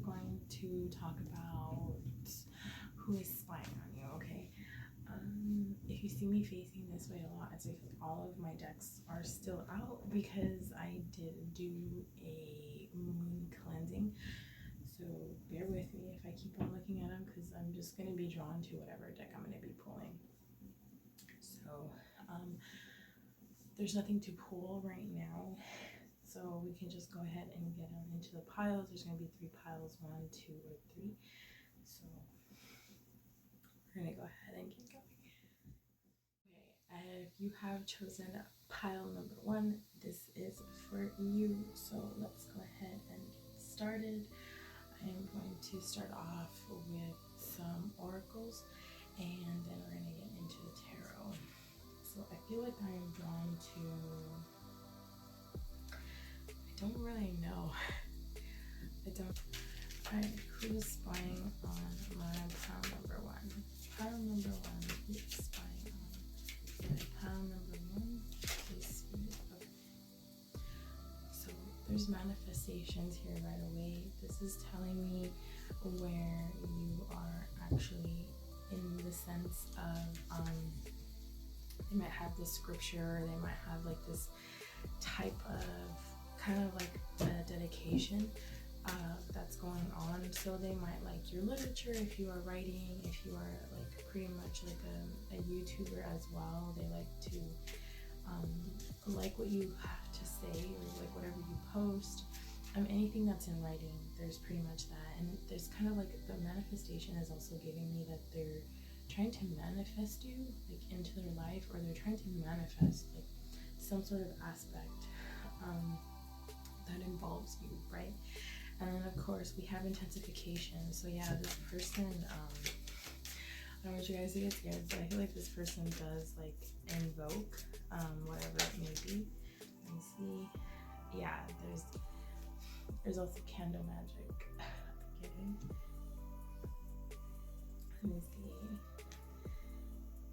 going to talk about who is spying on you, okay? If you see me facing this way a lot, it's like all of my decks are still out because I did do a moon cleansing. So bear with me if I keep on looking at them, because I'm just going to be drawn to whatever deck I'm going to be pulling. So there's nothing to pull right now, so we can just go ahead and get on into the piles. There's going to be 3 piles, 1, 2, or 3. So we're going to go ahead and get going. Okay, if you have chosen pile number 1, this is for you. So let's go ahead and get started. I am going to start off with some oracles, and then we're going to get into the tarot. So I feel like I am drawn to, I don't really know. Alright, who's spying on my pile number 1? Pile number 1, who's spying on my pile number 1? Please, okay. So there's manifestations here right away. This is telling me where you are actually in the sense of, they might have this scripture, they might have like this type of kind of like a dedication that's going on. So they might like your literature if you are writing, if you are like pretty much like a YouTuber as well. They like to like what you have to say, or like whatever you post. Anything that's in writing, there's pretty much that. And there's kind of like the manifestation is also giving me that they're trying to manifest you like into their life, or they're trying to manifest like some sort of aspect that involves you, right? And then of course we have intensification. So yeah, this person, I don't want you guys to get scared, but I feel like this person does like invoke whatever it may be. Let me see. Yeah, there's also candle magic. Okay. Let me see.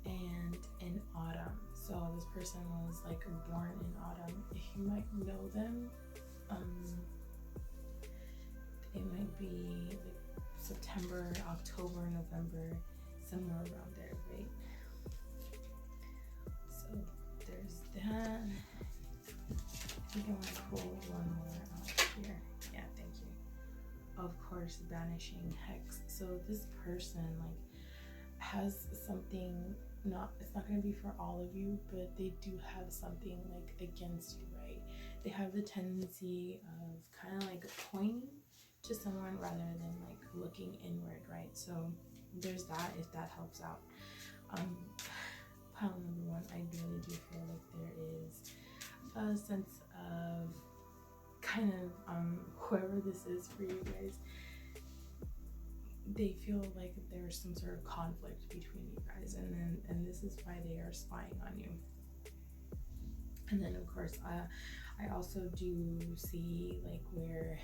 And in autumn. So this person was like born in autumn. If you might know them, it might be like September, October, November, somewhere around there, right? So there's that. I think I want to pull one more out here. Yeah, thank you. Of course, banishing hex. So this person like has something, it's not going to be for all of you, but they do have something like against you, right? They have the tendency of kind of like pointing to someone rather than like looking inward, right? So there's that, if that helps out. Pile number 1, I really do feel like there is a sense of kind of whoever this is for you guys, they feel like there's some sort of conflict between you guys, and this is why they are spying on you. And then of course I also do see like where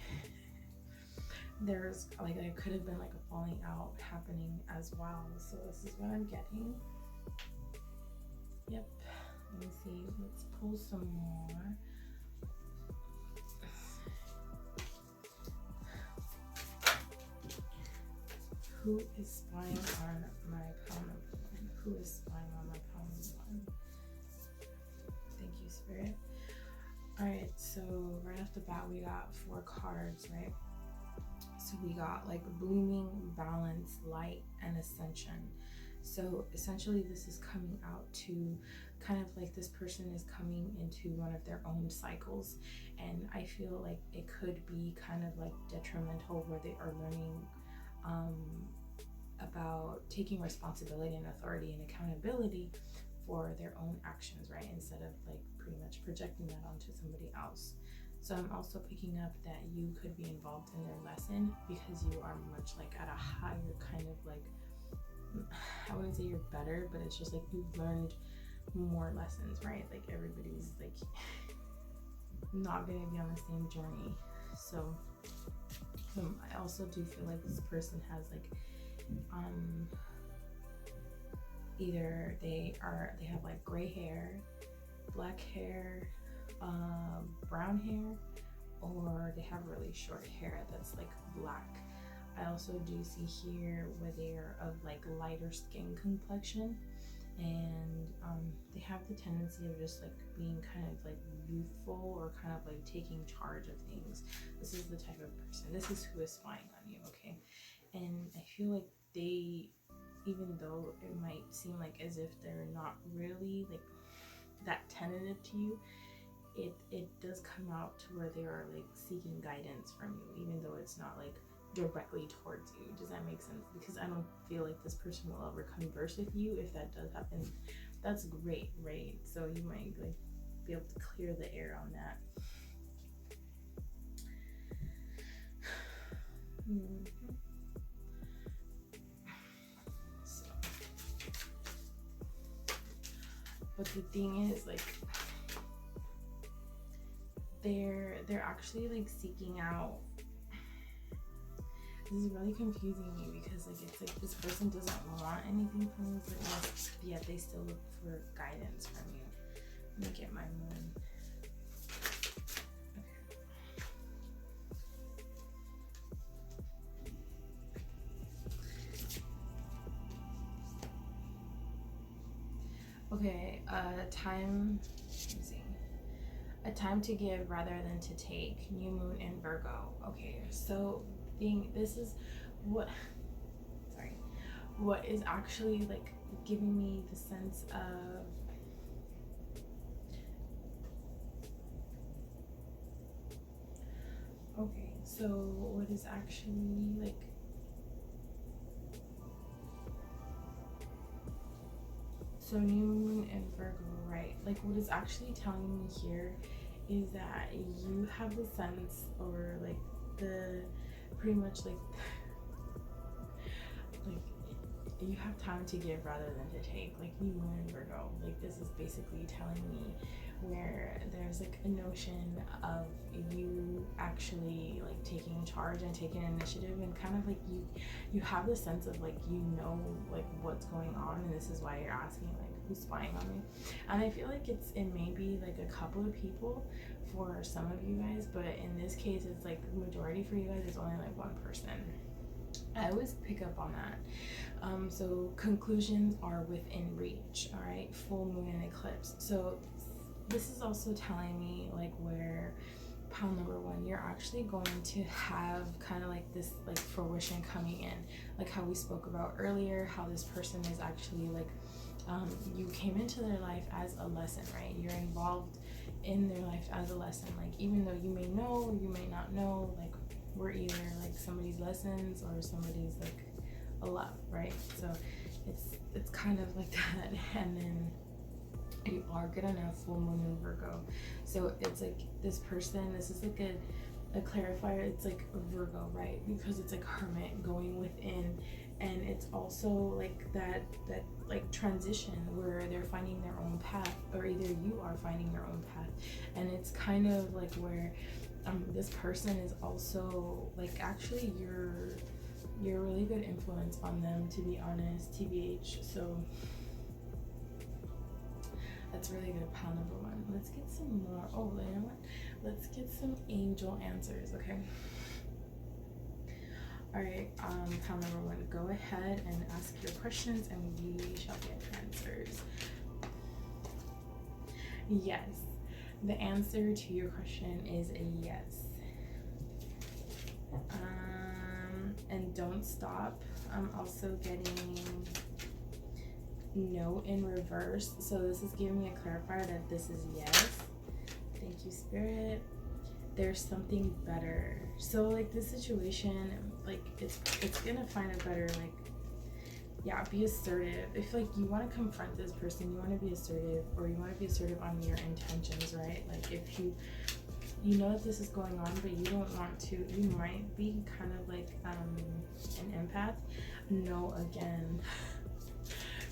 there's like there could have been like a falling out happening as well. So this is what I'm getting. Yep. Let me see. Let's pull some more. Who is spying on my pile number 1? Who is spying on my pile number 1? Thank you, Spirit. Alright, so right off the bat, we got 4 cards, right? So we got like blooming, balance, light, and ascension. So essentially this is coming out to kind of like this person is coming into one of their own cycles, and I feel like it could be kind of like detrimental, where they are learning about taking responsibility and authority and accountability for their own actions, right? Instead of like pretty much projecting that onto somebody else. So I'm also picking up that you could be involved in their lesson because you are much like at a higher kind of like, I wouldn't say you're better, but it's just like you've learned more lessons, right? Like everybody's like not gonna be on the same journey. So I also do feel like this person has like either they have like gray hair, black hair, brown hair, or they have really short hair that's like black. I also do see here where they're of like lighter skin complexion, and they have the tendency of just like being kind of like youthful or kind of like taking charge of things. This is the type of person, this is who is spying on you, okay? And I feel like they, even though it might seem like as if they're not really like that tentative to you, it does come out to where they are like seeking guidance from you, even though it's not like directly towards you. Does that make sense? Because I don't feel like this person will ever converse with you. If that does happen, that's great, right? So you might like be able to clear the air on that. So, but the thing is, like, they're actually like seeking out. This is really confusing me because like it's like this person doesn't want anything from you, but yet they still look for guidance from you. Let me get my moon. Okay, time. Let me see. A time to give rather than to take. New moon in Virgo. Okay, so this is what is actually like giving me the sense of okay, so what is actually like so new moon in Virgo, right? Like what is actually telling me here is that you have the sense, or like the pretty much like you have time to give rather than to take. Like new moon in Virgo, like this is basically telling me where there's like a notion of you actually like taking charge and taking initiative, and kind of like you have the sense of like you know like what's going on, and this is why you're asking like who's spying on me. And I feel like it may be like a couple of people for some of you guys, but in this case it's like the majority for you guys is only like one person. I always pick up on that. So conclusions are within reach, all right? Full moon and eclipse. So this is also telling me like where pile number one, you're actually going to have kind of like this like fruition coming in, like how we spoke about earlier, how this person is actually like you came into their life as a lesson, right? You're involved in their life as a lesson. Like even though you may know or you may not know, like we're either like somebody's lessons or somebody's like a love, right? So it's kind of like that. And then you are gonna know full moon in Virgo, so it's like this person, this is like a clarifier. It's like Virgo, right? Because it's like hermit going within, and it's also like that like transition where they're finding their own path, or either you are finding your own path. And it's kind of like where this person is also like actually you're a really good influence on them, to be honest, TBH. So that's really good. Pile number one. Let's get some more. Oh, you know what? Let's get some angel answers, okay? All right, pile number one. Go ahead and ask your questions, and we shall get answers. Yes, the answer to your question is a yes. And don't stop. I'm also getting no in reverse, so this is giving me a clarifier that this is yes. Thank you, Spirit. There's something better. So like this situation, like it's gonna find a better, like, yeah, be assertive. If like you want to confront this person, you want to be assertive, or you want to be assertive on your intentions, right? Like if you know that this is going on, but you don't want to, you might be kind of like an empath. No, again.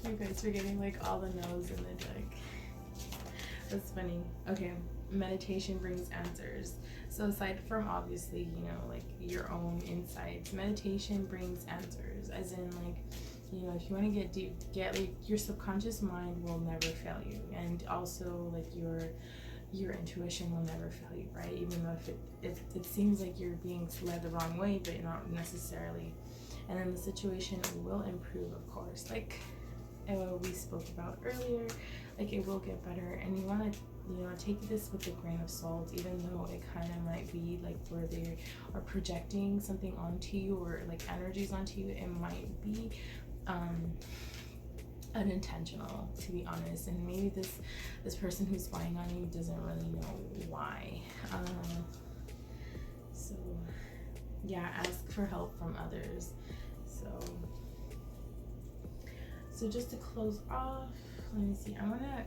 You guys are getting like all the no's in the deck. That's funny. Okay, meditation brings answers. So aside from obviously, you know, like your own insights, meditation brings answers. As in like, you know, if you want to get deep, like your subconscious mind will never fail you. And also like your intuition will never fail you, right? Even though if it seems like you're being led the wrong way, but not necessarily. And then the situation will improve, of course, like we spoke about earlier. Like, it will get better, and you want to, you know, take this with a grain of salt, even though it kind of might be like where they are projecting something onto you, or like energies onto you. It might be unintentional, to be honest, and maybe this person who's spying on you doesn't really know why. So yeah, ask for help from others. So just to close off, let me see, I want to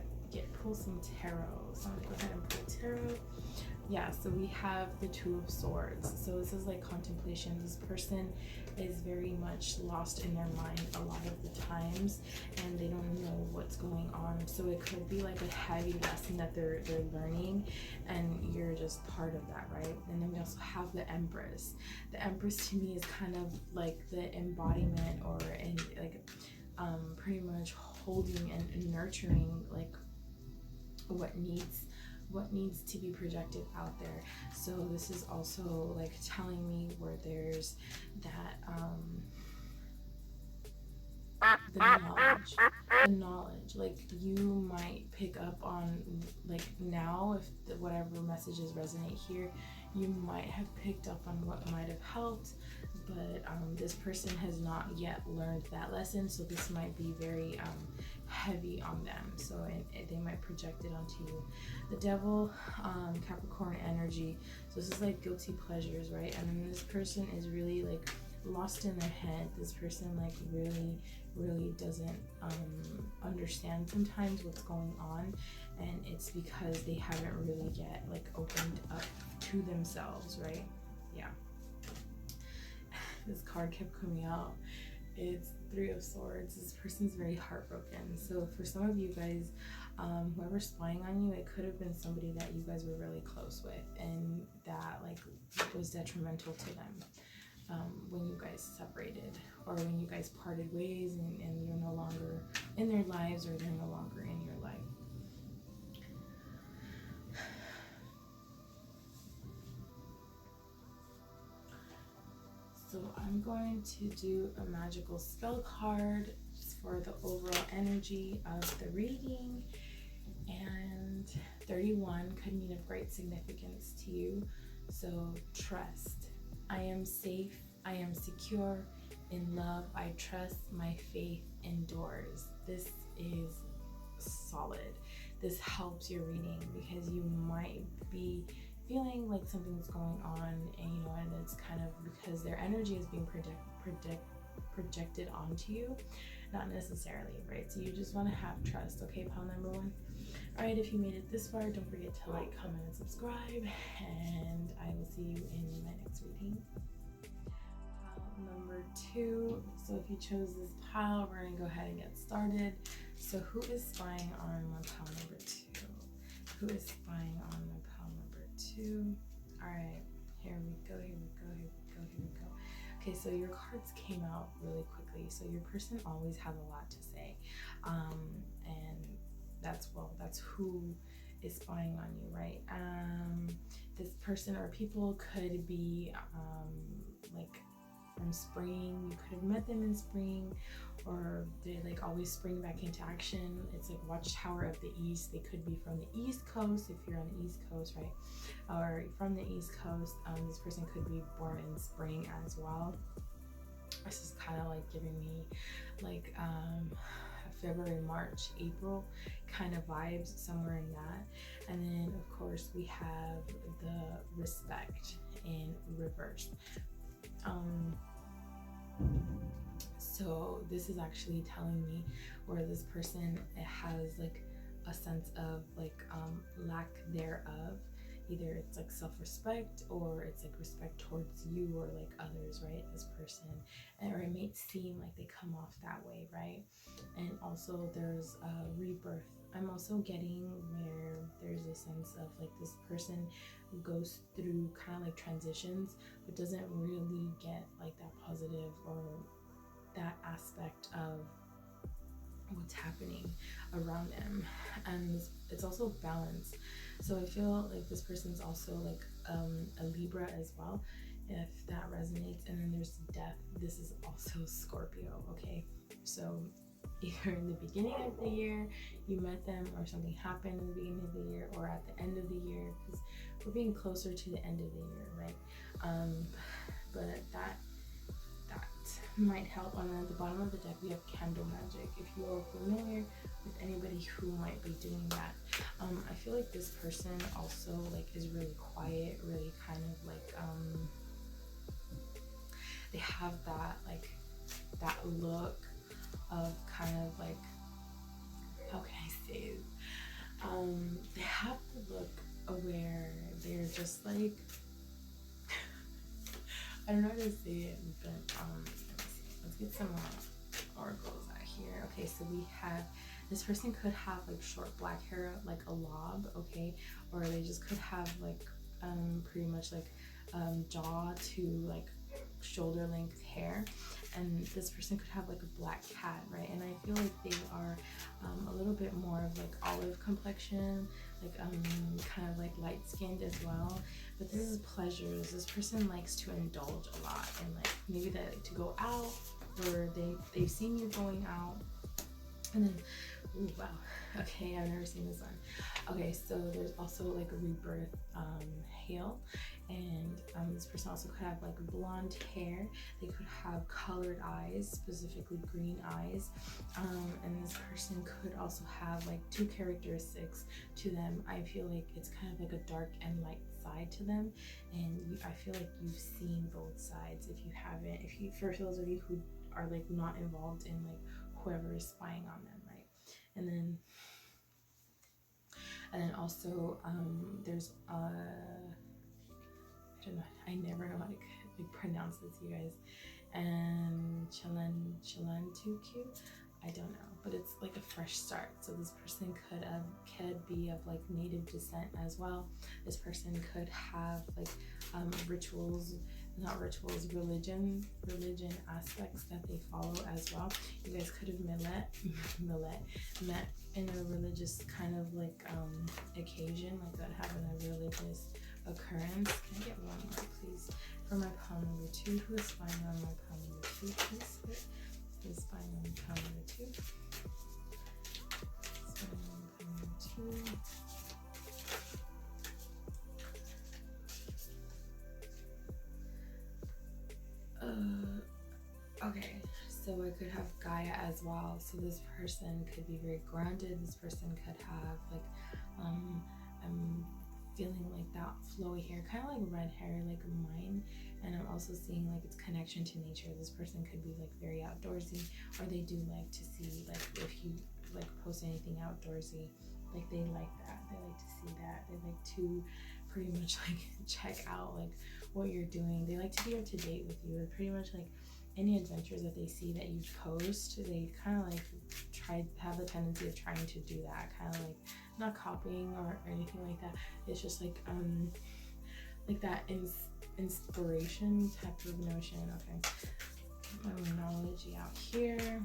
pull some tarot. So I'm gonna go ahead and pull tarot. Yeah, so we have the Two of Swords. So this is like contemplation. This person is very much lost in their mind a lot of the times, and they don't know what's going on. So it could be like a heavy lesson that they're learning, and you're just part of that, right? And then we also have the Empress. The Empress to me is kind of like the embodiment, or pretty much holding and nurturing like what needs to be projected out there. So this is also like telling me where there's that the knowledge, like you might pick up on, like now, if whatever messages resonate here, you might have picked up on what might have helped, but this person has not yet learned that lesson, so this might be very heavy on them, so they might project it onto you. The Devil, Capricorn energy, so this is like guilty pleasures, right? And then this person is really like lost in their head. This person like really doesn't understand sometimes what's going on, and it's because they haven't really yet like opened up to themselves, right? Yeah. This card kept coming out. It's Three of Swords. This person's very heartbroken. So for some of you guys, whoever's spying on you, it could have been somebody that you guys were really close with, and that like was detrimental to them when you guys separated, or when you guys parted ways, and you're no longer in their lives, or they're no longer in your life. So I'm going to do a magical spell card for the overall energy of the reading, and 31 could mean of great significance to you. So trust. I am safe, I am secure. In love, I trust, my faith endures. This is solid. This helps your reading, because you might be feeling like something's going on, and you know, and it's kind of because their energy is being projected onto you, not necessarily, right? So you just want to have trust. Okay, pile number one. All right, if you made it this far, don't forget to like, comment, and subscribe, and I will see you in my next reading. Pile number two. So if you chose this pile, we're gonna go ahead and get started. So who is spying on my pile number two? Who is spying on my pile number two? All right, here we go. Okay, so your cards came out really quickly. So your person always has a lot to say, and that's who is spying on you, right? This person or people could be like from spring. You could have met them in spring, or they like always spring back into action. It's like Watchtower of the East. They could be from the East Coast if you're on the East Coast, right? Or from the East Coast. This person could be born in spring as well. This is kind of like giving me like February, March, April kind of vibes, somewhere in that. And then of course we have the Respect in reverse. So this is actually telling me where this person has like a sense of like lack thereof. Either it's like self-respect, or it's like respect towards you or like others, right? This person, or it may seem like they come off that way, right? And also there's a rebirth. I'm also getting where there's a sense of like this person who goes through kind of like transitions, but doesn't really get like that positive or that aspect of what's happening around them. And it's also balance. So I feel like this person's also like a Libra as well, if that resonates. And then there's death. This is also Scorpio. Okay, so either in the beginning of the year you met them, or something happened in the beginning of the year, or at the end of the year, because we're being closer to the end of the year, right? But that might help. And then at the bottom of the deck we have candle magic. If you are familiar with anybody who might be doing that, I feel like this person also like is really quiet, really kind of like they have that that look of kind of like, how can I say it? They have the look of where they're just like I don't know how to say it, but let's get some oracles out here. Okay, so we have, this person could have like short black hair, like a lob, okay, or they just could have like pretty much like jaw to like shoulder length hair. And this person could have like a black cat, right? And I feel like they are a little bit more of like olive complexion, like kind of like light skinned as well. But this is pleasures. This person likes to indulge a lot, and like maybe they like to go out, or they've seen you going out, and then ooh, wow, okay, I've never seen this one. Okay, so there's also like a rebirth hail, and this person also could have like blonde hair. They could have colored eyes, specifically green eyes, and this person could also have like two characteristics to them. I feel like it's kind of like a dark and light side to them, and I feel like you've seen both sides. If you haven't, for those of you who are like not involved in like whoever is spying on them, right? And then also there's I don't know, I never know how to like pronounce this, you guys. And Chalantuku, I don't know, but it's like a fresh start. So this person could be of like native descent as well. This person could have like religion aspects that they follow as well. You guys could have met in a religious kind of like occasion, like that, having a religious occurrence. Can I get one more, please? For my palm number 2, who is spying on my palm number 2, please? Who is spying on palm number 2? Spying on palm number 2. Okay, so I could have Gaia as well. So this person could be very grounded. This person could have like I'm feeling like that flowy hair, kind of like red hair, like mine. And I'm also seeing like its connection to nature. This person could be like very outdoorsy, or they do like to see, like if you like post anything outdoorsy, like they like that. They like to see that. They like to pretty much like check out like what you're doing. They like to be up to date with you. They're pretty much like any adventures that they see that you post, they kind of like have the tendency of trying to do that, kind of like not copying or anything like that. It's just like that inspiration type of notion. Okay, get my Moonology out here.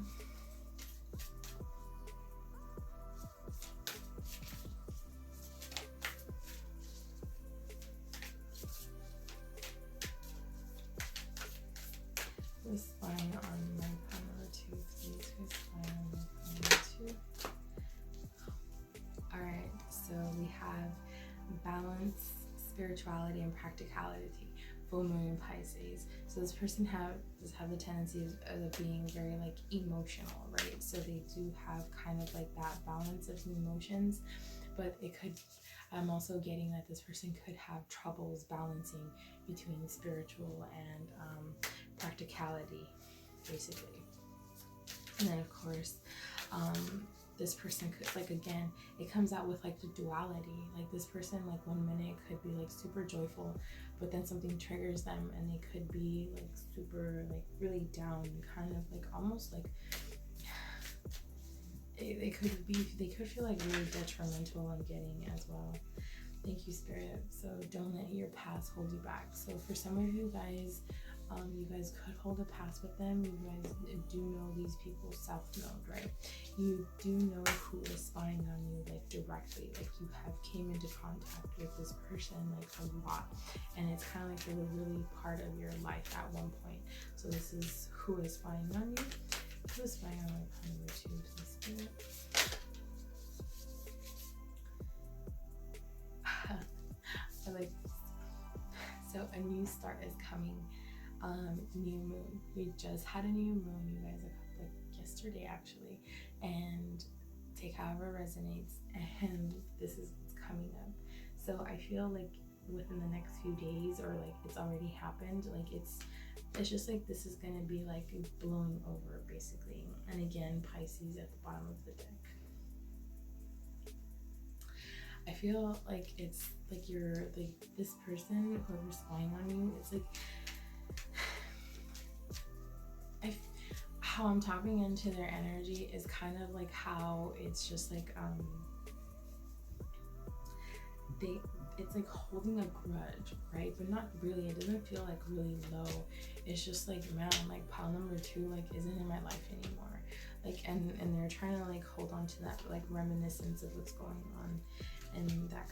Who's spying on my palm number 2, please? Who's spying on my palm number 2? Alright, so we have balance, spirituality, and practicality. Full moon in Pisces. So this person does have the tendency of being very like emotional, right? So they do have kind of like that balance of emotions, but it could, I'm also getting that this person could have troubles balancing between spiritual and practicality, basically. And then of course this person could, like, again, it comes out with like the duality. Like this person, like one minute could be like super joyful, but then something triggers them and they could be like super like really down, kind of like almost like they could feel like really detrimental, I'm getting as well. Thank you, Spirit. So don't let your past hold you back. So for some of you guys, You guys could hold a pass with them. You guys do know these people self-known, right? You do know who is spying on you, like directly. Like you have came into contact with this person like a lot, and it's kind of like they were really part of your life at one point. So this is who is spying on you. Who is spying on my number 2 to the spirit? I like so a new start is coming. New moon. We just had a new moon, you guys, like yesterday actually, and take however resonates, and this is what's coming up. So I feel like within the next few days, or like it's already happened, like it's just like this is gonna be like blowing over basically. And again, Pisces at the bottom of the deck. I feel like it's like you're like this person, whoever's spying on you, it's like how I'm tapping into their energy is kind of like how it's just like it's like holding a grudge, right? But not really. It doesn't feel like really low. It's just like, man, like pile number 2 like isn't in my life anymore. Like and they're trying to like hold on to that like reminiscence of what's going on, and that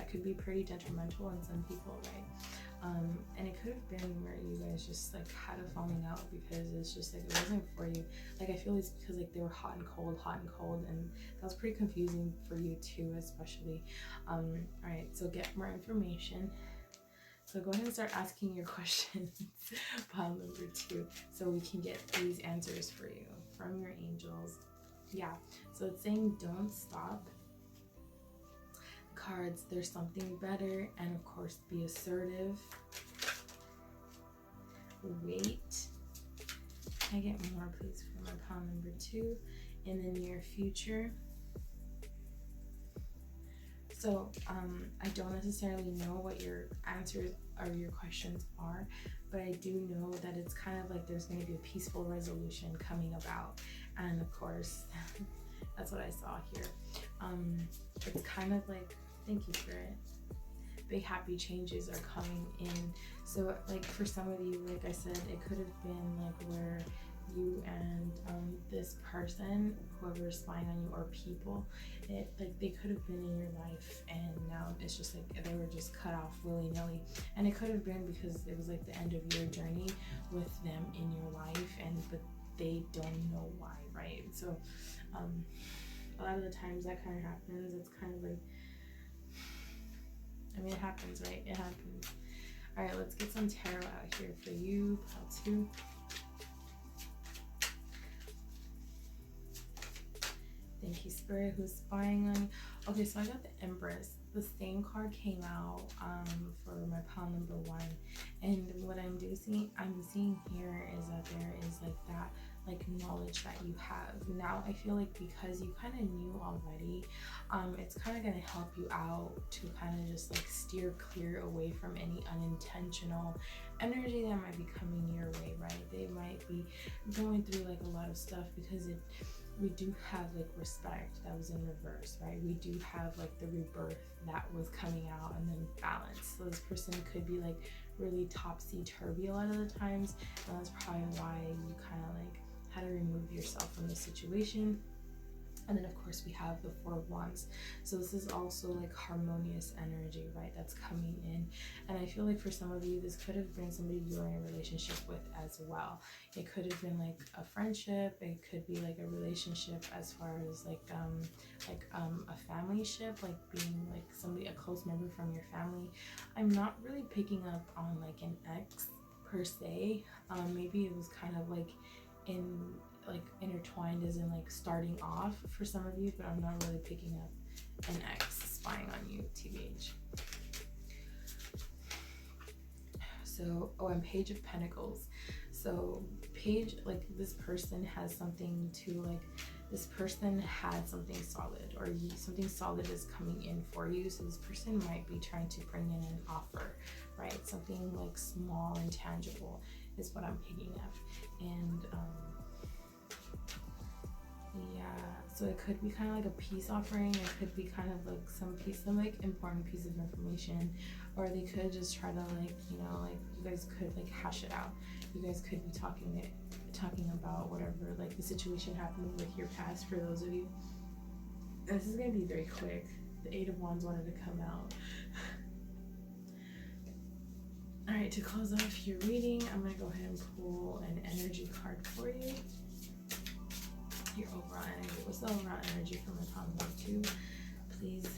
could be pretty detrimental in some people, right? And it could have been where you guys just like had a falling out because it's just like it wasn't for you. Like I feel it's because like they were hot and cold, and that was pretty confusing for you too, especially. All right, so get more information. So go ahead and start asking your questions, pile number 2, so we can get these answers for you from your angels. Yeah, so it's saying don't stop. Cards, there's something better, and of course be assertive. Wait. Can I get more please for my pile number 2? In the near future. So I don't necessarily know what your answers or your questions are, but I do know that it's kind of like there's going to be a peaceful resolution coming about, and of course that's what I saw here. It's kind of like, thank you for it, big happy changes are coming in. So like for some of you, like I said, it could have been like where you and this person, whoever is spying on you, or people, it like they could have been in your life, and now it's just like they were just cut off willy-nilly. And it could have been because it was like the end of your journey with them in your life, and but they don't know why, right? So a lot of the times that kind of happens. It's kind of like, I mean, it happens, right? It happens. All right, let's get some tarot out here for you, pile 2. Thank you, Spirit, who's spying on you. Okay, so I got the Empress. The same card came out for my pile number 1, and what I'm seeing here is that there is like that like knowledge that you have now. I feel like because you kind of knew already, it's kind of going to help you out to kind of just like steer clear away from any unintentional energy that might be coming your way, right? They might be going through like a lot of stuff because we do have like respect that was in reverse, right? We do have like the rebirth that was coming out, and then balance. So this person could be like really topsy-turvy a lot of the times, and that's probably why you kind of like had to remove yourself from the situation. And then of course we have the 4 of Wands. So this is also like harmonious energy, right? That's coming in. And I feel like for some of you, this could have been somebody you're in a relationship with as well. It could have been like a friendship. It could be like a relationship as far as like a family ship, like being like somebody, a close member from your family. I'm not really picking up on like an ex per se. Maybe it was kind of like intertwined as in like starting off for some of you, but I'm not really picking up an ex spying on you, TBH. So, and Page of Pentacles. So Page, like this person has something to like, this person had something solid, or something solid is coming in for you. So this person might be trying to bring in an offer, right? Something like small and tangible is what I'm picking up. And yeah, So it could be kind of like a peace offering. It could be kind of like some like important piece of information, or they could just try to like, you know, like you guys could like hash it out. You guys could be talking about whatever, like the situation happening with your past for those of you. This is gonna be very quick. The Eight of Wands wanted to come out. All right, to close off your reading, I'm gonna go ahead and pull an energy card for you. Your overall energy. What's the overall energy for my pile number 2? Please,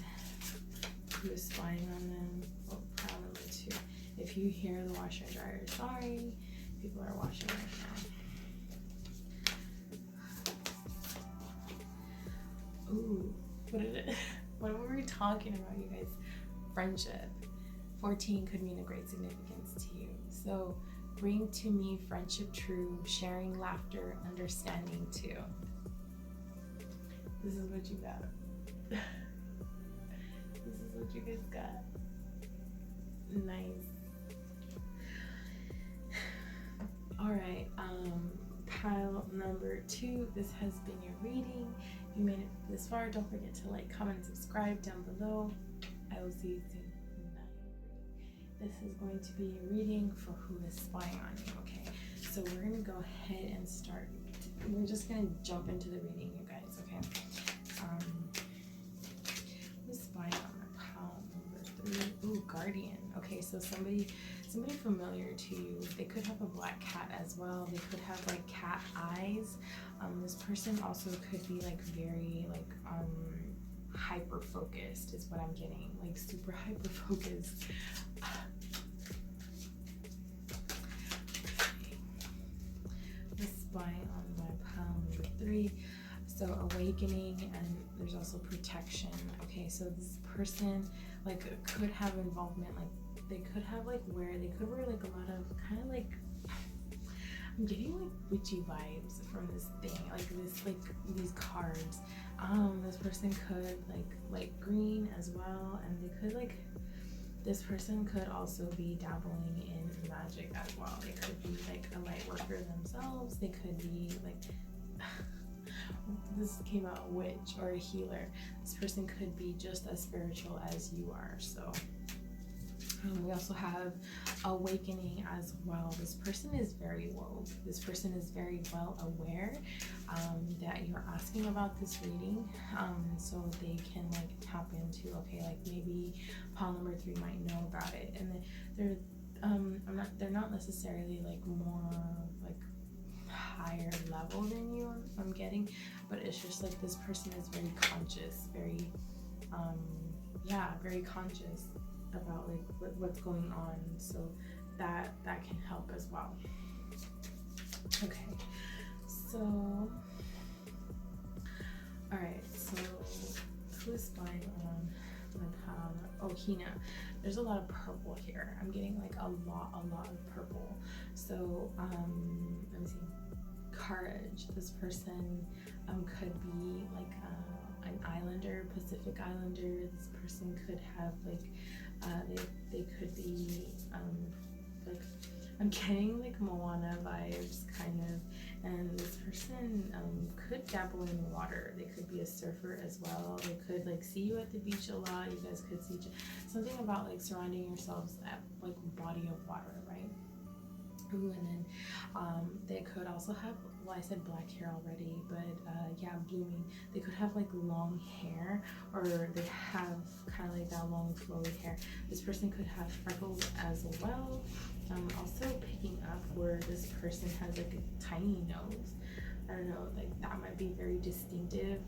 who is spying on them? Oh, pile number 2. If you hear the washer and dryer, sorry. People are washing right now. Ooh, what were we talking about, you guys? Friendship. 14 could mean a great significance to you. So bring to me friendship true, sharing laughter, understanding too. This is what you got. This is what you guys got. Nice. All right, pile number 2. This has been your reading. If you made it this far, don't forget to like, comment, and subscribe down below. I will see you soon. This is going to be a reading for who is spying on you, okay? So we're gonna go ahead and start. We're just gonna jump into the reading, you guys, okay? Who's spying on my pile number 3? Ooh, guardian. Okay, so somebody familiar to you. They could have a black cat as well. They could have like cat eyes. This person also could be like very like hyper focused is what I'm getting, like super hyper focused. Spying on my pile number 3. So awakening, and there's also protection. Okay, so this person like could have involvement, like they could have like they could wear like a lot of kind of like, I'm getting like witchy vibes from this thing, like this, like these cards. This person could like green as well, and they could like, this person could also be dabbling in magic as well. They could be like a light worker themselves. They could be like, this came out a witch or a healer. This person could be just as spiritual as you are. So we also have awakening as well. This person is very woke. This person is very well aware that you're asking about this reading, so they can like tap into, okay, like maybe pile number 3 might know about it, and they're not necessarily like more like higher level than you, I'm getting, but it's just like this person is very conscious, very very conscious about like what's going on, so that can help as well. Okay, so all right, so who's spying on my pile? Oh, Hina. There's a lot of purple here. I'm getting like a lot of purple. So let me see. Courage. This person could be like an islander, Pacific Islander. This person could have like they could be like, I'm getting like Moana vibes kind of, and this person could dabble in water. They could be a surfer as well. They could like see you at the beach a lot. You guys could see something about like surrounding yourselves at like a body of water, right? Ooh, and then they could also have, well, I said black hair already, but yeah, blooming. They could have like long hair, or they have kind of like that long flowy hair. This person could have freckles as well. I'm also picking up where this person has like a tiny nose. I don't know, like that might be very distinctive.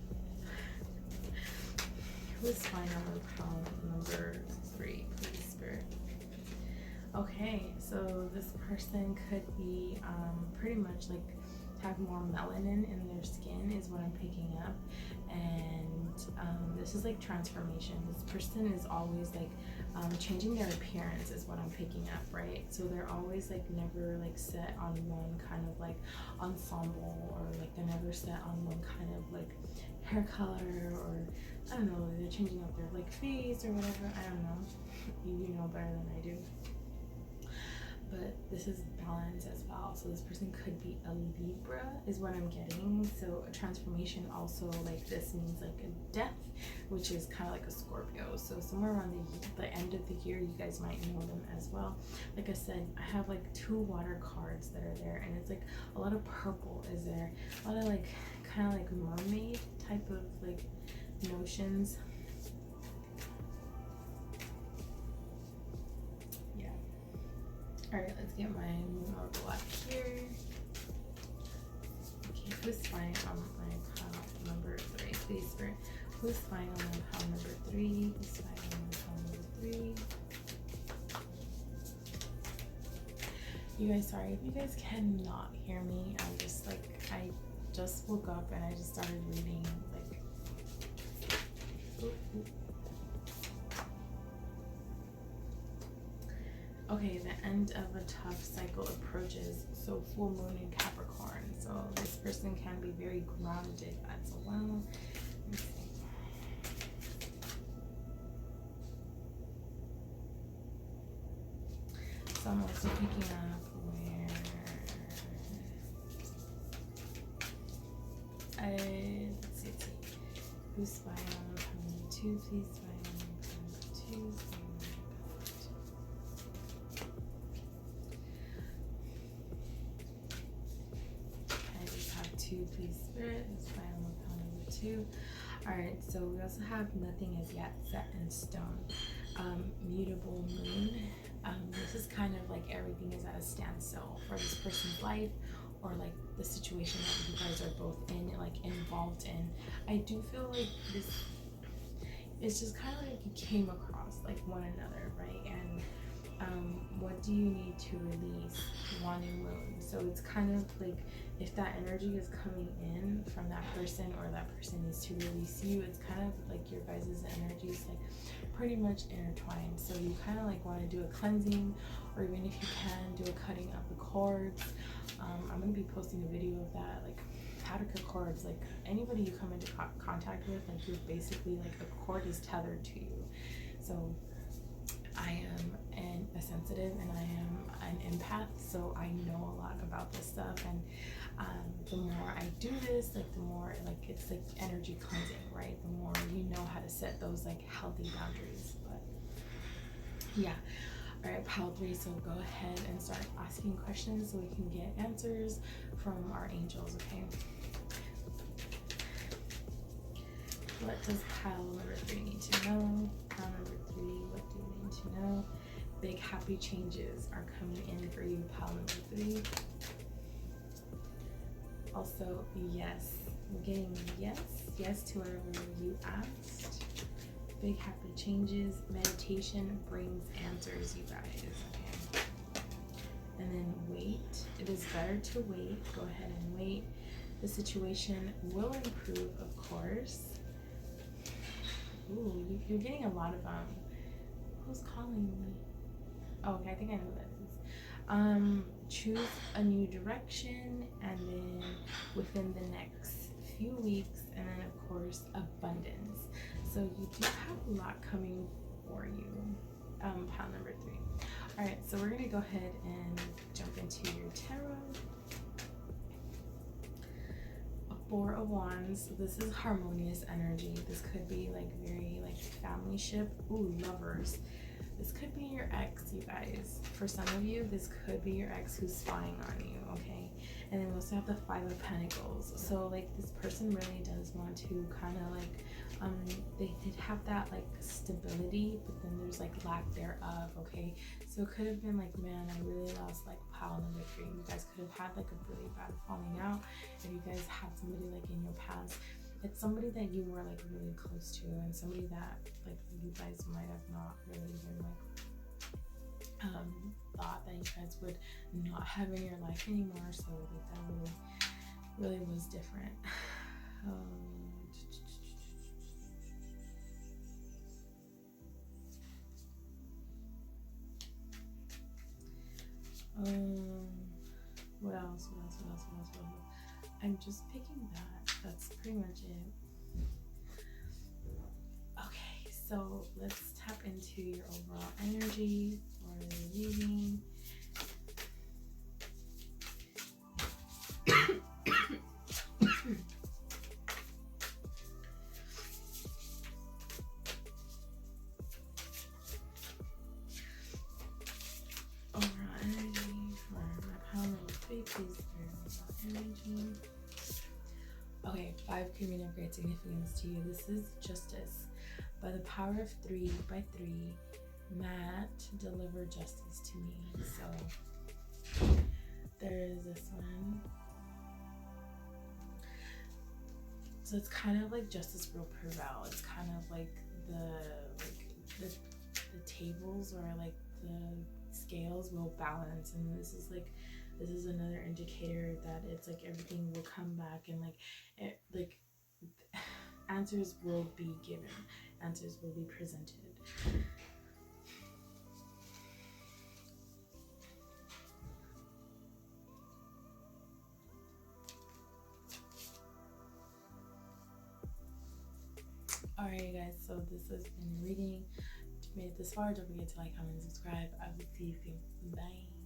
Who's spying on the pile number 3, please, Spirit? Okay, so this person could be pretty much like have more melanin in their skin is what I'm picking up, and this is like transformation. This person is always like changing their appearance is what I'm picking up, right? So they're always like never like set on one kind of like ensemble, or like they're never set on one kind of like hair color, or I don't know, they're changing up their like face or whatever. I don't know. You know better than I do. but this is balance as well. So this person could be a Libra is what I'm getting. So a transformation also, like this means like a death, which is kind of like a Scorpio. So somewhere around the end of the year, you guys might know them as well. Like I said, I have like 2 water cards that are there, and it's like a lot of purple is there, a lot of like kind of like mermaid type of like notions. Yeah. All right, let's get my Moonology Oracle here. Okay, who's spying on my pile number 3? Please, Spirit. Who's spying on my pile number 3? Who's spying on my pile number 3? You guys, sorry if you guys cannot hear me. I'm just like, I just woke up and I just started reading like, okay, the end of a tough cycle approaches. So full moon in Capricorn. So this person can be very grounded as well. So I'm also picking up where let's see. Who's spying on number 2? Please spy on number 2. I just have 2, please, Spirit. Who's spying on number 2? Alright, so we also have nothing as yet set in stone. Mutable moon. This is kind of like everything is at a standstill for this person's life, or like the situation that you guys are both in, like involved in. I do feel like this, it's just kind of like you came across like one another, right? And what do you need to release? Wanting moon. So it's kind of like if that energy is coming in from that person, or that person needs to release you, it's kind of like your guys' energies like pretty much intertwined. So you kind of like want to do a cleansing, or even if you can do a cutting of the cords. I'm going to be posting a video of that, like how to cut cords. Like anybody you come into contact with, like you're basically like a cord is tethered to you. So I am a sensitive, and I am an empath, so I know a lot about this stuff. And the more I do this, like the more like it's like energy cleansing, right? The more you know how to set those like healthy boundaries. But yeah. All right, pile 3. So go ahead and start asking questions so we can get answers from our angels. Okay. What does pile number 3 need to know? Pile number 3, what do you need to know? Big happy changes are coming in for you, pile number 3. Also, yes. We're getting yes to whatever you asked. Big happy changes. Meditation brings answers, you guys. Okay. And then wait. It is better to wait. Go ahead and wait. The situation will improve, of course. Ooh, you're getting a lot of who's calling me? Oh, okay, I think I know that is. Choose a new direction, and then within the next few weeks, and then of course abundance. So you do have a lot coming for you. Pile number 3. All right, so we're gonna go ahead and jump into your tarot. Four of Wands. This is harmonious energy. This could be like very like family ship. Ooh, lovers. This could be your ex, you guys. For some of you, this could be your ex who's spying on you, okay? And then we also have the 5 of Pentacles. So like this person really does want to kind of like, they did have that like stability, but then there's like lack thereof, okay? So it could have been like, man, I really lost like pile number 3. You guys could have had like a really bad falling out. If you guys had somebody like in your past, it's somebody that you were like really close to, and somebody that like you guys might have not really been like thought that you guys would not have in your life anymore. So like that really was different. What else? I'm just picking that. That's pretty much it. Okay, so let's tap into your overall energy for the reading. Okay, 5 communicate significance to you. This is justice. By the power of 3 by 3, Matt, deliver justice to me. So there is this one. So it's kind of like justice will prevail. It's kind of like the tables or like the scales will balance, and this is another indicator that it's like everything will come back, and like answers will be given, answers will be presented. Alright guys, so this has been reading. If you made it this far, don't forget to like, comment, and subscribe. I will see you soon. Bye.